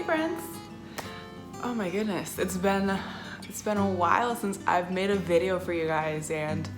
friends. Oh my goodness, it's been a while since I've made a video for you guys, and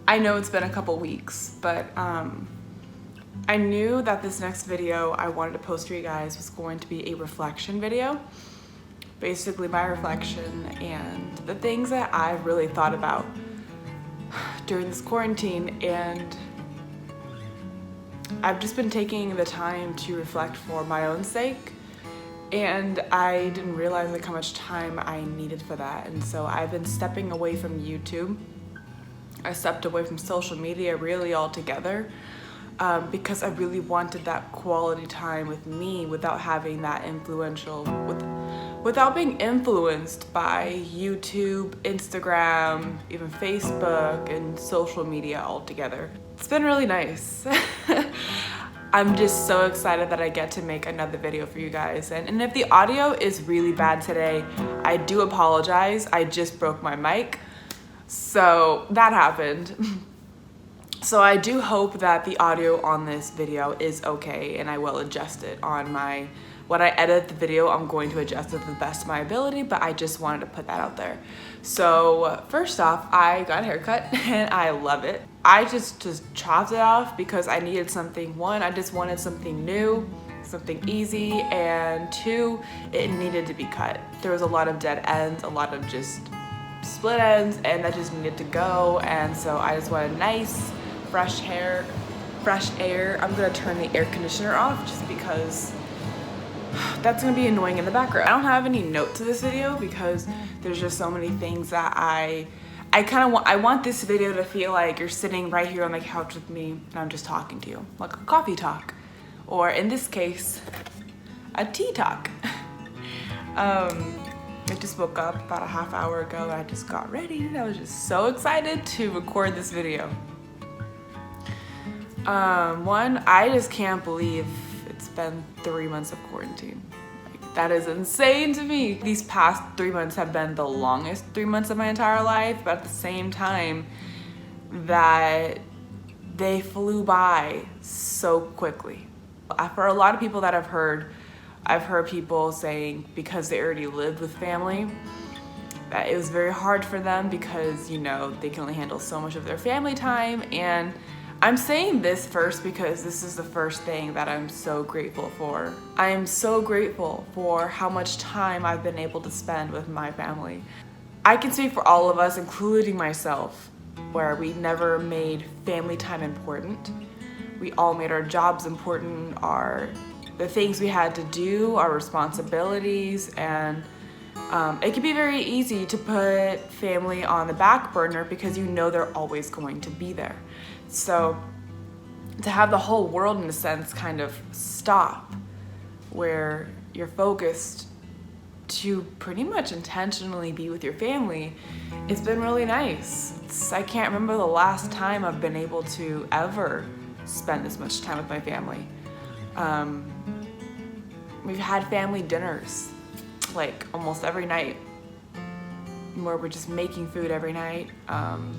I know it's been a couple weeks, but I knew that this next video I wanted to post for you guys was going to be a reflection video. Basically my reflection and the things that I've really thought about during this quarantine, and I've just been taking the time to reflect for my own sake, and I didn't realize like how much time I needed for that. And so I've been stepping away from YouTube. I stepped away from social media really altogether because I really wanted that quality time with me without having that without being influenced by YouTube, Instagram, even Facebook, and social media altogether. It's been really nice. I'm just so excited that I get to make another video for you guys. And if the audio is really bad today, I do apologize. I just broke my mic, so that happened. So I do hope that the audio on this video is okay, and I will adjust it on when I edit the video. I'm going to adjust it to the best of my ability, but I just wanted to put that out there. So first off, I got a haircut and I love it. I just chopped it off because I needed something. One, I just wanted something new, something easy, and two, it needed to be cut. There was a lot of dead ends, a lot of just split ends, and that just needed to go. And so I just wanted nice, fresh air. I'm gonna turn the air conditioner off just because that's gonna be annoying in the background. I don't have any notes to this video because there's just so many things that I want this video to feel like you're sitting right here on the couch with me and I'm just talking to you, like a coffee talk, or in this case, a tea talk. I just woke up about a half hour ago and I just got ready and I was just so excited to record this video. One, I just can't believe it's been 3 months of quarantine. Like, that is insane to me. These past 3 months have been the longest 3 months of my entire life, but at the same time that they flew by so quickly. For a lot of people that I've heard people saying because they already lived with family, that it was very hard for them because, you know, they can only handle so much of their family time. And I'm saying this first because this is the first thing that I'm so grateful for. I am so grateful for how much time I've been able to spend with my family. I can speak for all of us, including myself, where we never made family time important. We all made our jobs important, the things we had to do, our responsibilities, and it can be very easy to put family on the back burner because you know they're always going to be there. So to have the whole world, in a sense, kind of stop, where you're focused to pretty much intentionally be with your family, it's been really nice. I can't remember the last time I've been able to ever spend this much time with my family. We've had family dinners like almost every night, where we're just making food every night.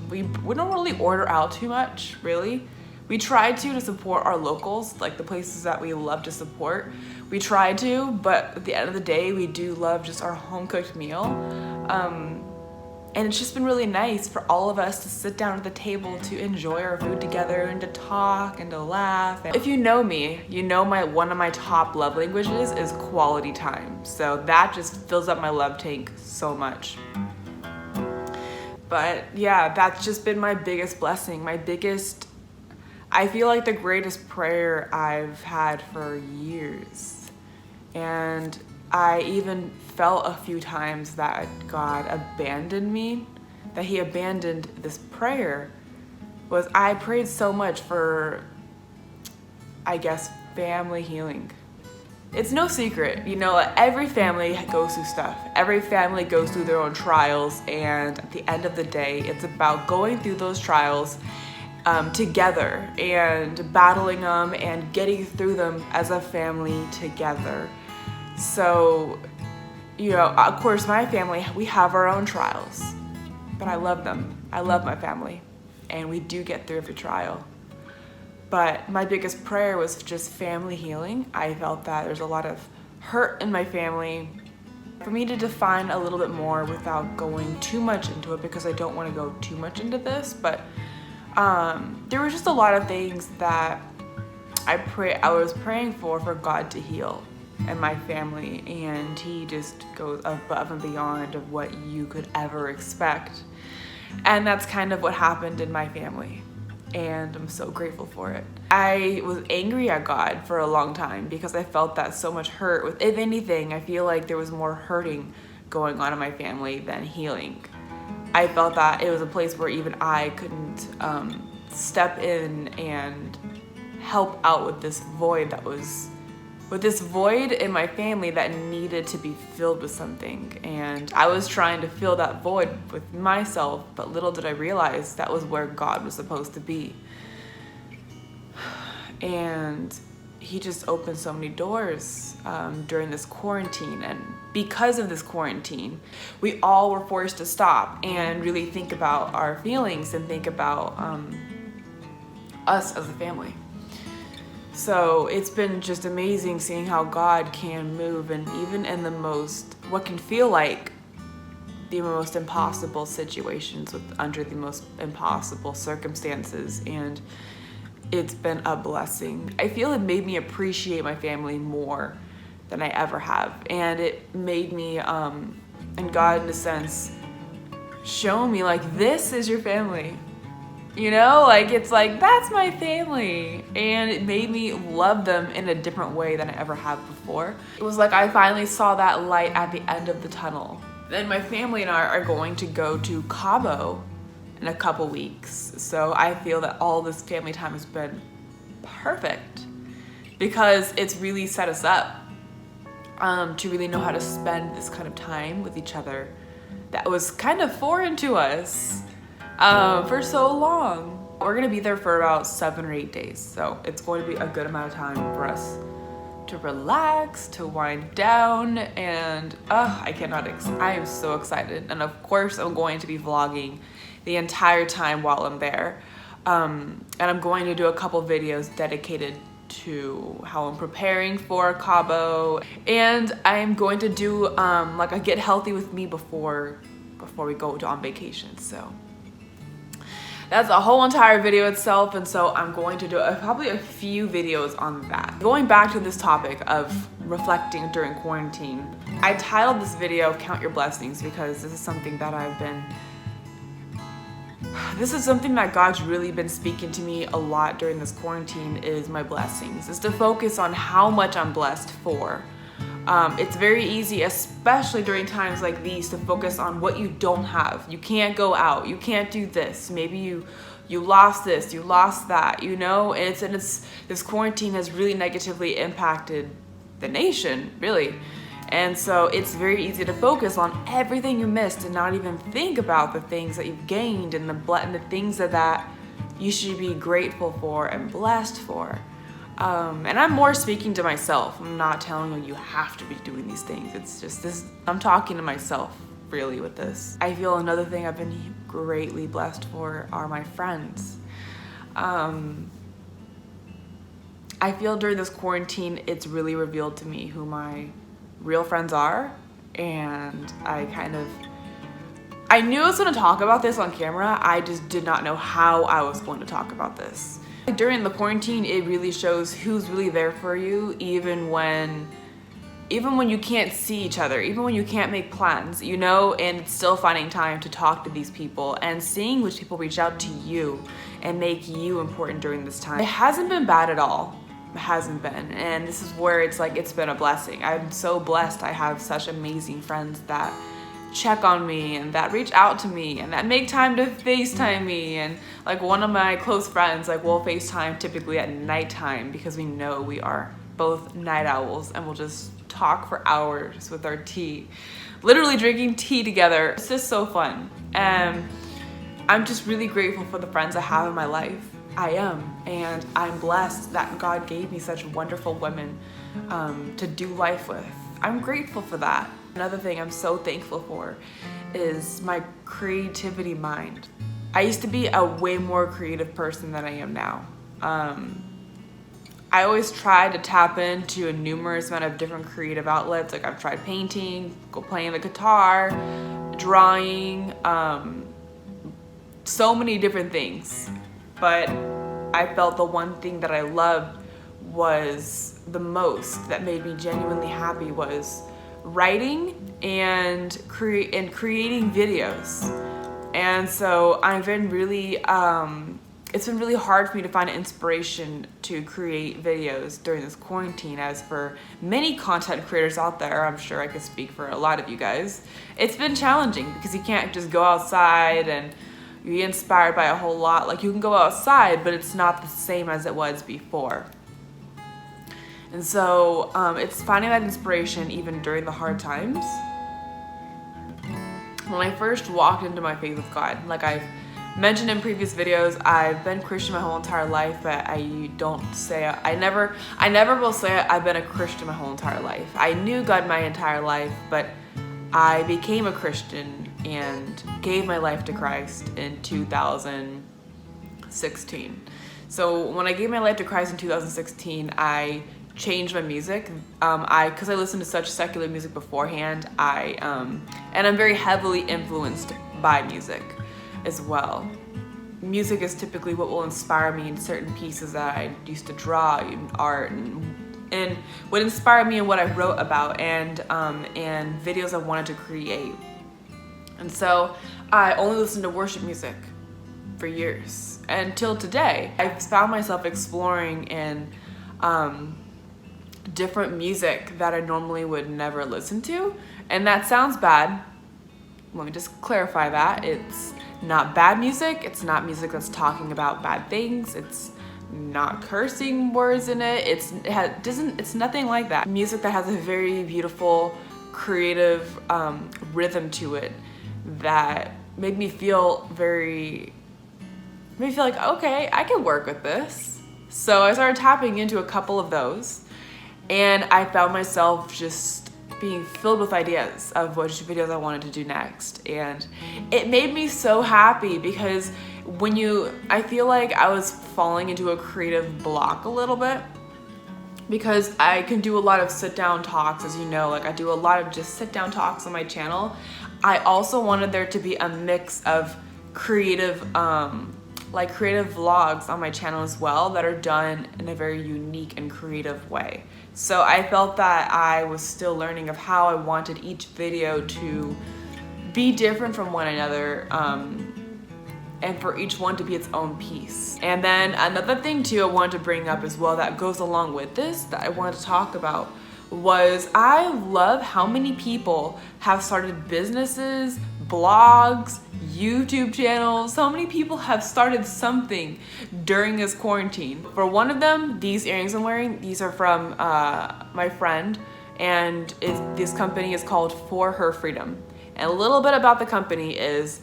We don't really order out too much, really. We try to support our locals, like the places that we love to support. We try to, but at the end of the day, we do love just our home-cooked meal. And it's just been really nice for all of us to sit down at the table to enjoy our food together and to talk and to laugh. If you know me, you know one of my top love languages is quality time. So that just fills up my love tank so much. But yeah, that's just been my biggest blessing, I feel like the greatest prayer I've had for years. And I even felt a few times that God abandoned me, that he abandoned this prayer. I prayed so much for, I guess, family healing. It's no secret, you know, every family goes through stuff. Every family goes through their own trials, and at the end of the day, it's about going through those trials together and battling them and getting through them as a family together. So, you know, of course, my family, we have our own trials, but I love them. I love my family, and we do get through every trial. But my biggest prayer was just family healing. I felt that there's a lot of hurt in my family. For me to define a little bit more without going too much into it, because I don't want to go too much into this, but there were just a lot of things that I was praying for God to heal in my family, and he just goes above and beyond of what you could ever expect. And that's kind of what happened in my family, and I'm so grateful for it. I was angry at God for a long time because I felt that so much hurt. If anything, I feel like there was more hurting going on in my family than healing. I felt that it was a place where even I couldn't step in and help out with this void in my family that needed to be filled with something. And I was trying to fill that void with myself, but little did I realize that was where God was supposed to be. And he just opened so many doors during this quarantine. And because of this quarantine, we all were forced to stop and really think about our feelings and think about us as a family. So it's been just amazing seeing how God can move, and even in what can feel like the most impossible situations under the most impossible circumstances. And it's been a blessing. I feel it made me appreciate my family more than I ever have. And it made me, and God in a sense, show me like, this is your family. You know, like, it's like, that's my family. And it made me love them in a different way than I ever have before. It was like I finally saw that light at the end of the tunnel. Then my family and I are going to go to Cabo in a couple weeks. So I feel that all this family time has been perfect because it's really set us up to really know how to spend this kind of time with each other that was kind of foreign to us for so long. We're gonna be there for about 7 or 8 days, so it's going to be a good amount of time for us to relax, to wind down, and I am so excited. And of course I'm going to be vlogging the entire time while I'm there, and I'm going to do a couple videos dedicated to how I'm preparing for Cabo, and I'm going to do like a get healthy with me before we go on vacation. So that's a whole entire video itself, and so I'm going to do probably a few videos on that. Going back to this topic of reflecting during quarantine, I titled this video Count Your Blessings because this is something that God's really been speaking to me a lot during this quarantine, is my blessings, is to focus on how much I'm blessed for. It's very easy, especially during times like these, to focus on what you don't have. You can't go out, you can't do this, maybe you lost this, you lost that, you know? And this quarantine has really negatively impacted the nation, really. And so it's very easy to focus on everything you missed and not even think about the things that you've gained and the things that you should be grateful for and blessed for. And I'm more speaking to myself. I'm not telling you have to be doing these things. It's just this, I'm talking to myself really with this. I feel another thing I've been greatly blessed for are my friends. I feel during this quarantine, it's really revealed to me who my real friends are. And I knew I was gonna talk about this on camera. I just did not know how I was going to talk about this. During the quarantine, it really shows who's really there for you, even when you can't see each other, even when you can't make plans, you know, and still finding time to talk to these people and seeing which people reach out to you and make you important during this time. It hasn't been bad at all. It hasn't been. And this is where it's like, it's been a blessing. I'm so blessed. I have such amazing friends that check on me and that reach out to me and that make time to FaceTime me. And like one of my close friends, like we'll FaceTime typically at nighttime because we know we are both night owls, and we'll just talk for hours with our tea, literally drinking tea together. It's just so fun. And I'm just really grateful for the friends I have in my life. I am, and I'm blessed that God gave me such wonderful women to do life with. I'm grateful for that. Another thing I'm so thankful for is my creativity mind. I used to be a way more creative person than I am now. I always try to tap into a numerous amount of different creative outlets. Like I've tried painting, playing the guitar, drawing, so many different things. But I felt the one thing that I loved was the most, that made me genuinely happy, was writing and creating videos. And so I've been really, it's been really hard for me to find inspiration to create videos during this quarantine. As for many content creators out there, I'm sure I could speak for a lot of you guys, it's been challenging because you can't just go outside and be inspired by a whole lot. Like you can go outside, but it's not the same as it was before. And so it's finding that inspiration even during the hard times. When I first walked into my faith with God, like I've mentioned in previous videos, I've been Christian my whole entire life, but I never will say I've been a Christian my whole entire life. I knew God my entire life, but I became a Christian and gave my life to Christ in 2016. So when I gave my life to Christ in 2016, I changed my music. Because I listened to such secular music beforehand, and I'm very heavily influenced by music as well. Music is typically what will inspire me in certain pieces that I used to draw, in art, and what inspired me and what I wrote about, and videos I wanted to create. And so I only listened to worship music for years until today. I found myself exploring in different music that I normally would never listen to. And that sounds bad. Let me just clarify that. It's not bad music. It's not music that's talking about bad things. It's not cursing words in it. It's nothing like that. Music that has a very beautiful, creative rhythm to it that made me feel like, okay, I can work with this. So I started tapping into a couple of those, and I found myself just being filled with ideas of which videos I wanted to do next. And it made me so happy because I feel like I was falling into a creative block a little bit, because I can do a lot of sit down talks, as you know, like I do a lot of just sit down talks on my channel. I also wanted there to be a mix of creative vlogs on my channel as well that are done in a very unique and creative way. So I felt that I was still learning of how I wanted each video to be different from one another, and for each one to be its own piece. And then another thing too I wanted to bring up as well that goes along with this, that I wanted to talk about, was I love how many people have started businesses, blogs, YouTube channels. So many people have started something during this quarantine. For one of them, these earrings I'm wearing, these are from my friend, and this company is called For Her Freedom. And a little bit about the company is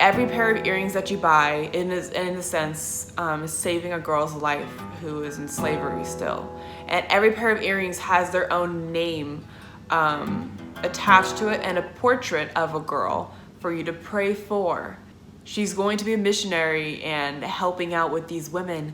every pair of earrings that you buy, in a sense, is saving a girl's life who is in slavery still. And every pair of earrings has their own name attached to it, and a portrait of a girl for you to pray for. She's going to be a missionary and helping out with these women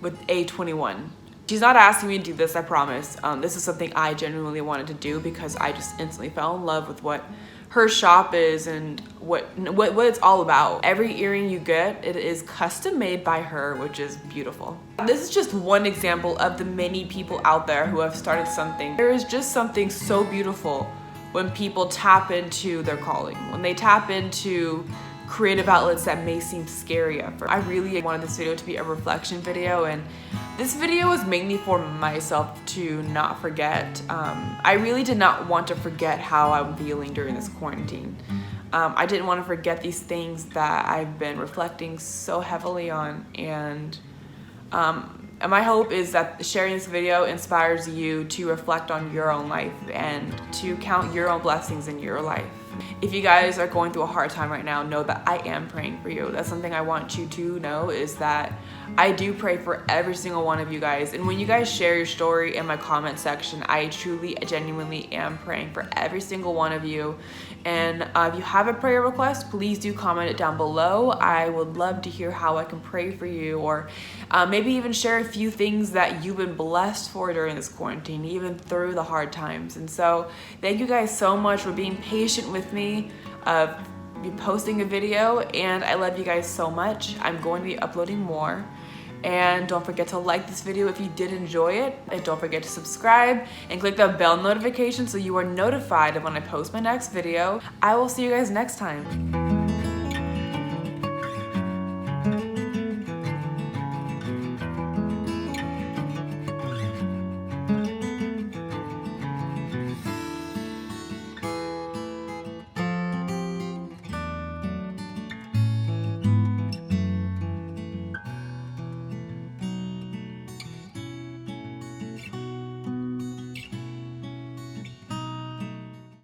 with A21. She's not asking me to do this, I promise. This is something I genuinely wanted to do because I just instantly fell in love with what her shop is and what it's all about. Every earring you get, it is custom made by her, which is beautiful. This is just one example of the many people out there who have started something. There is just something so beautiful when people tap into their calling, when they tap into creative outlets that may seem scary at first. I really wanted this video to be a reflection video, and this video was mainly for myself to not forget. I really did not want to forget how I'm feeling during this quarantine. I didn't want to forget these things that I've been reflecting so heavily on, and my hope is that sharing this video inspires you to reflect on your own life and to count your own blessings in your life. if you guys are going through a hard time right now, know that I am praying for you. That's something I want you to know, is that I do pray for every single one of you guys. And when you guys share your story in my comment section, I truly, genuinely am praying for every single one of you. And if you have a prayer request, please do comment it down below. I would love to hear how I can pray for you, or maybe even share a few things that you've been blessed for during this quarantine, even through the hard times. And so thank you guys so much for being patient with me, posting a video, and I love you guys so much. I'm going to be uploading more. And don't forget to like this video if you did enjoy it, and don't forget to subscribe and click the bell notification so you are notified of when I post my next video. I will see you guys next time.